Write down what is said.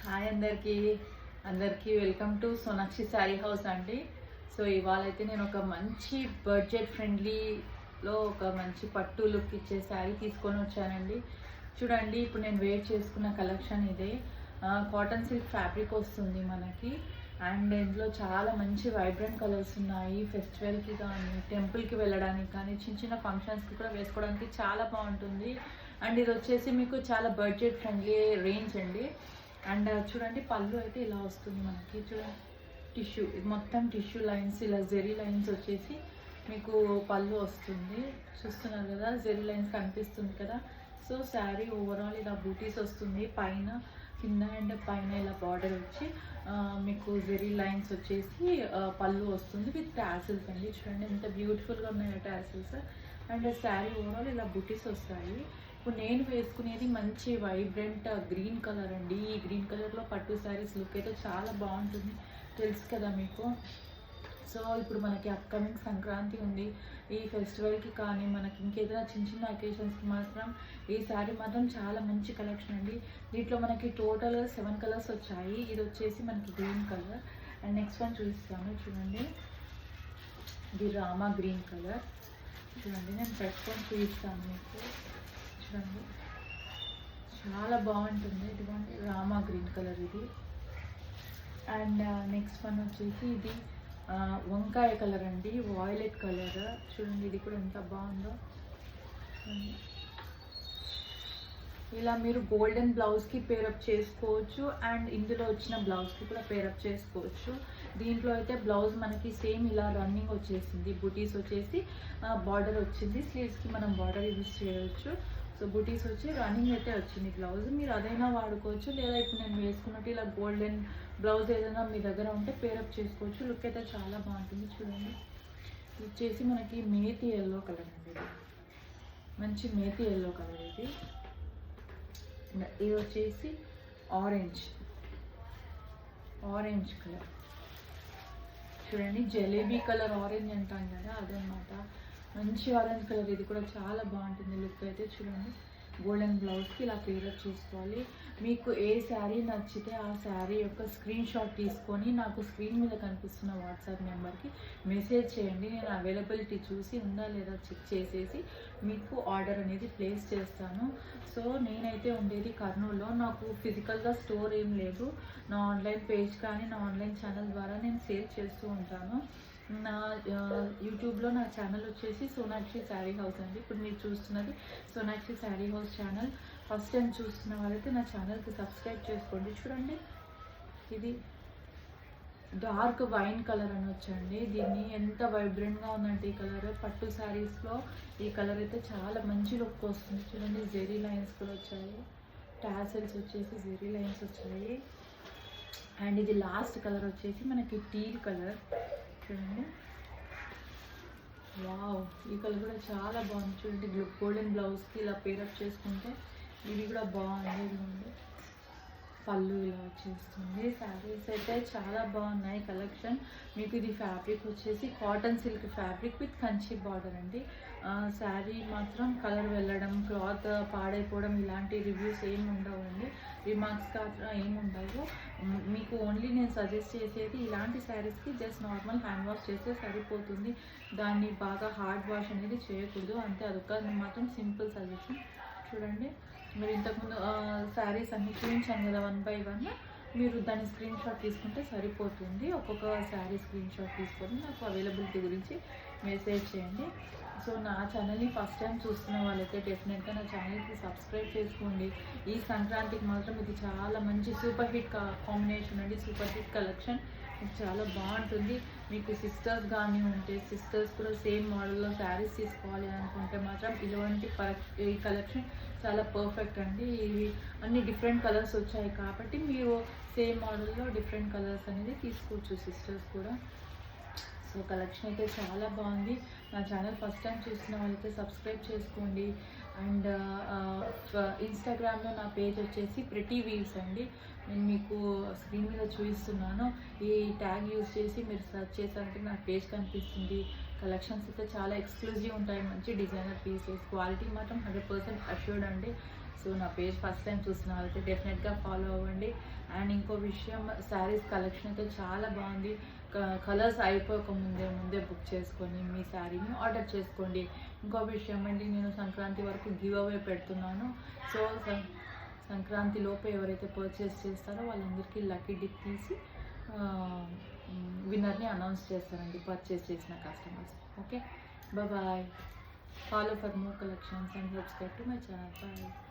Hi అందరికీ welcome to Sonakshi sari house అండి. So ఇవాళ అయితే నేను ఒక మంచి బడ్జెట్ ఫ్రెండ్లీలో ఒక మంచి పట్టు లుక్ ఇచ్చే శారీ తీసుకొని వచ్చానండి. చూడండి, ఇప్పుడు నేను వేర్ చేసుకున్న కలెక్షన్ ఇదే. కాటన్ సిల్క్ ఫ్యాబ్రిక్ వస్తుంది మనకి. అండ్ ఇందులో చాలా మంచి వైబ్రెంట్ కలర్స్ ఉన్నాయి. ఫెస్టివల్కి కానీ, టెంపుల్కి వెళ్ళడానికి కానీ, చిన్న చిన్న ఫంక్షన్స్కి కూడా వేసుకోవడానికి చాలా బాగుంటుంది. అండ్ ఇది వచ్చేసి మీకు చాలా బడ్జెట్ ఫ్రెండ్లీ రేంజ్ అండి. అండ్ చూడండి, పళ్ళు అయితే ఇలా వస్తుంది మనకి. చూడండి, టిష్యూ, ఇది మొత్తం టిష్యూ లైన్స్, ఇలా జెరీ లైన్స్ వచ్చేసి మీకు పళ్ళు వస్తుంది. చూస్తున్నారు కదా, జెరీ లైన్స్ కనిపిస్తుంది కదా. సో శారీ ఓవరాల్ ఇలా బూటీస్ వస్తుంది. పైన, కింద అండ్ పైన ఇలా బార్డర్ వచ్చి మీకు జెరీ లైన్స్ వచ్చేసి పళ్ళు వస్తుంది విత్ టాసిల్స్ అండి. చూడండి ఎంత బ్యూటిఫుల్గా ఉన్నాయో టాసిల్స్. అండ్ శారీ ఓవరాల్ ఇలా బూటీస్ వస్తాయి. ఇప్పుడు నేను వేసుకునేది మంచి వైబ్రెంట్ గ్రీన్ కలర్ అండి. ఈ గ్రీన్ కలర్లో పట్టు శారీస్ లుక్ అయితే చాలా బాగుంటుంది, తెలుసు కదా మీకు. సో ఇప్పుడు మనకి అప్కమింగ్ సంక్రాంతి ఉంది. ఈ ఫెస్టివల్కి కానీ, మనకి ఇంకేదైనా చిన్న చిన్న అకేషన్స్కి మాత్రం ఈ శారీ మాత్రం చాలా మంచి కలెక్షన్ అండి. దీంట్లో మనకి టోటల్గా 7 కలర్స్ వచ్చాయి. ఇది వచ్చేసి మనకి green colour. And next one చూపిస్తాను. చూడండి, ఇది రామా గ్రీన్ కలర్. చూడండి, నేను పెట్టుకొని చూపిస్తాను మీకు. చూడండి, చాలా బాగుంటుంది. ఇదిగోండి, రామా గ్రీన్ కలర్ ఇది. అండ్ నెక్స్ట్ వన్ వచ్చేసి ఇది వంకాయ కలర్ అండి, వాయిలెట్ కలర్. చూడండి, ఇది కూడా ఎంత బాగుందో. ఇలా మీరు గోల్డెన్ బ్లౌజ్కి పేరప్ చేసుకోవచ్చు. అండ్ ఇందులో వచ్చిన బ్లౌజ్కి కూడా పేరప్ చేసుకోవచ్చు. దీంట్లో అయితే బ్లౌజ్ మనకి సేమ్ ఇలా రన్నింగ్ వచ్చేసింది. బుటీస్ వచ్చేసి బార్డర్ వచ్చింది. స్లీవ్స్కి మనం బార్డర్ యూజ్ చేయవచ్చు. సో బుటీస్ వచ్చి రన్నింగ్ అయితే వచ్చింది బ్లౌజ్. మీరు అదైనా వాడుకోవచ్చు, లేదా ఇప్పుడు నేను వేసుకున్నట్టు ఇలా గోల్డెన్ బ్లౌజ్ ఏదైనా మీ దగ్గర ఉంటే పేరప్ చేసుకోవచ్చు. లుక్ అయితే చాలా బాగుంటుంది. చూడండి, ఇది వచ్చేసి మనకి మేతి ఎల్లో కలర్ అండి. ఇది మంచి మేతి ఎల్లో కలర్ ఇది. ఇది వచ్చేసి ఆరెంజ్ కలర్. చూడండి, జలేబీ కలర్ ఆరెంజ్ అంటాం కదా, అదనమాట. మంచి ఆరెంజ్ కలర్. ఇది కూడా చాలా బాగుంటుంది లుక్ అయితే. చూడండి, గోల్డెన్ బ్లౌజ్కి ఇలా పేరప్ చేసుకోవాలి. మీకు ఏ శారీ నచ్చితే ఆ శారీ యొక్క స్క్రీన్ షాట్ తీసుకొని నాకు స్క్రీన్ మీద కనిపిస్తున్న వాట్సాప్ నెంబర్కి మెసేజ్ చేయండి. నేను అవైలబిలిటీ చూసి ఉందా లేదా చెక్ చేసేసి మీకు ఆర్డర్ అనేది ప్లేస్ చేస్తాను. సో నేనైతే ఉండేది కర్నూలులో. నాకు ఫిజికల్గా స్టోర్ ఏం లేదు. నా ఆన్లైన్ పేజ్ కానీ, నా ఆన్లైన్ ఛానల్ ద్వారా నేను సేల్ చేస్తూ ఉంటాను. నా యూట్యూబ్లో నా ఛానల్ వచ్చేసి సోనాక్షి శారీ హౌస్ అండి. ఇప్పుడు మీరు చూస్తున్నది Sonakshi sari house channel. First time చూస్తున్న వాళ్ళైతే నా ఛానల్కి సబ్స్క్రైబ్ చేసుకోండి. చూడండి, ఇది డార్క్ వైన్ కలర్ అని వచ్చండి. దీన్ని ఎంత వైబ్రెంట్గా ఉందంటే ఈ కలర్. పట్టు శారీస్లో ఈ కలర్ అయితే చాలా మంచి లుక్ వస్తుంది. చూడండి, జెరీ లైన్స్ కూడా వచ్చాయి. టాసెల్స్ వచ్చేసి జెరీ లైన్స్ వచ్చాయి. అండ్ ఇది లాస్ట్ కలర్ వచ్చేసి మనకి టీల్ కలర్. చూడండి, వావ్, ఈ కలర్ కూడా చాలా బాగుంది. చూడండి, గోల్డెన్ బ్లౌజ్కి ఇలా పేరప్ చేసుకుంటే ఇది కూడా బాగుంది. పళ్ళు ఇలా వచ్చేస్తుంది. శారీస్ అయితే చాలా బాగున్నాయి కలెక్షన్. మీకు ఇది ఫ్యాబ్రిక్ వచ్చేసి cotton silk fabric with Kanchi border అండి. శారీ మాత్రం కలర్ వెళ్ళడం, క్లాత్ పాడైపోవడం ఇలాంటి రివ్యూస్ ఏమి ఉండవండి. రిమార్క్స్ కాత్రం ఏమి ఉండవు. మీకు ఓన్లీ నేను సజెస్ట్ చేసేది ఇలాంటి శారీస్కి జస్ట్ నార్మల్ హ్యాండ్ వాష్ చేస్తే సరిపోతుంది. దాన్ని బాగా హార్డ్ వాష్ అనేది చేయకూడదు అంతే. అదొక మాత్రం సింపుల్ సజెషన్. చూడండి, మీరు ఇంతకుముందు శారీస్ అన్ని చూపించాను కదా 1 by 1. మీరు దాని స్క్రీన్ షాట్ తీసుకుంటే సరిపోతుంది. ఒక్కొక్క శారీ స్క్రీన్ షాట్ తీసుకొని నాకు అవైలబిలిటీ గురించి మెసేజ్ చేయండి. సో నా ఛానల్ని ఫస్ట్ టైం చూస్తున్న వాళ్ళైతే డెఫినెట్గా నా ఛానల్కి సబ్స్క్రైబ్ చేసుకోండి. ఈ సంక్రాంతికి మాత్రం ఇది చాలా మంచి సూపర్ హిట్ కాంబినేషన్ అండి. Super hit collection. చాలా బాగుంటుంది. మీకు సిస్టర్స్ కానీ ఉంటే సిస్టర్స్ కూడా సేమ్ మోడల్లో శారీస్ తీసుకోవాలి అనుకుంటే మాత్రం ఇలాంటి ఈ కలెక్షన్ చాలా పర్ఫెక్ట్ అండి. ఇవి అన్ని డిఫరెంట్ కలర్స్ వచ్చాయి కాబట్టి మీరు సేమ్ మోడల్లో డిఫరెంట్ కలర్స్ అనేది తీసుకోవచ్చు సిస్టర్స్ కూడా. సో కలెక్షన్ అయితే చాలా బాగుంది. నా ఛానల్ ఫస్ట్ టైం చూస్తున్న వాళ్ళైతే సబ్స్క్రైబ్ చేసుకోండి. అండ్ ఇన్స్టాగ్రామ్లో నా పేజ్ వచ్చేసి ప్రెటీ వీవ్స్ అండి. నేను మీకు స్క్రీన్ మీద చూపిస్తున్నాను. ఈ ట్యాగ్ యూజ్ చేసి మీరు సెర్చ్ చేశారంటే నా పేజ్ కనిపిస్తుంది. కలెక్షన్స్ అయితే చాలా ఎక్స్క్లూజివ్ ఉంటాయి. మంచి డిజైనర్ పీసెస్, క్వాలిటీ మాత్రం 100% అష్యూర్డ్ అండి. సో సో నా పేజ్ ఫస్ట్ టైం చూసిన వాళ్ళైతే డెఫినెట్గా ఫాలో అవ్వండి. అండ్ ఇంకో విషయం, శారీస్ కలెక్షన్ అయితే చాలా బాగుంది. కలర్స్ అయిపోక ముందే బుక్ చేసుకొని మీ శారీని ఆర్డర్ చేసుకోండి. ఇంకో విషయం అండి, నేను సంక్రాంతి వరకు గివ్ అవే పెడుతున్నాను. సో సంక్రాంతి లోపు ఎవరైతే పర్చేస్ చేస్తారో వాళ్ళందరికీ లక్కీ డిప్ తీసి విన్నర్ని అనౌన్స్ చేస్తారండి, పర్చేస్ చేసిన customers. Okay, bye. Follow for more collections and subscribe to my channel. Bye.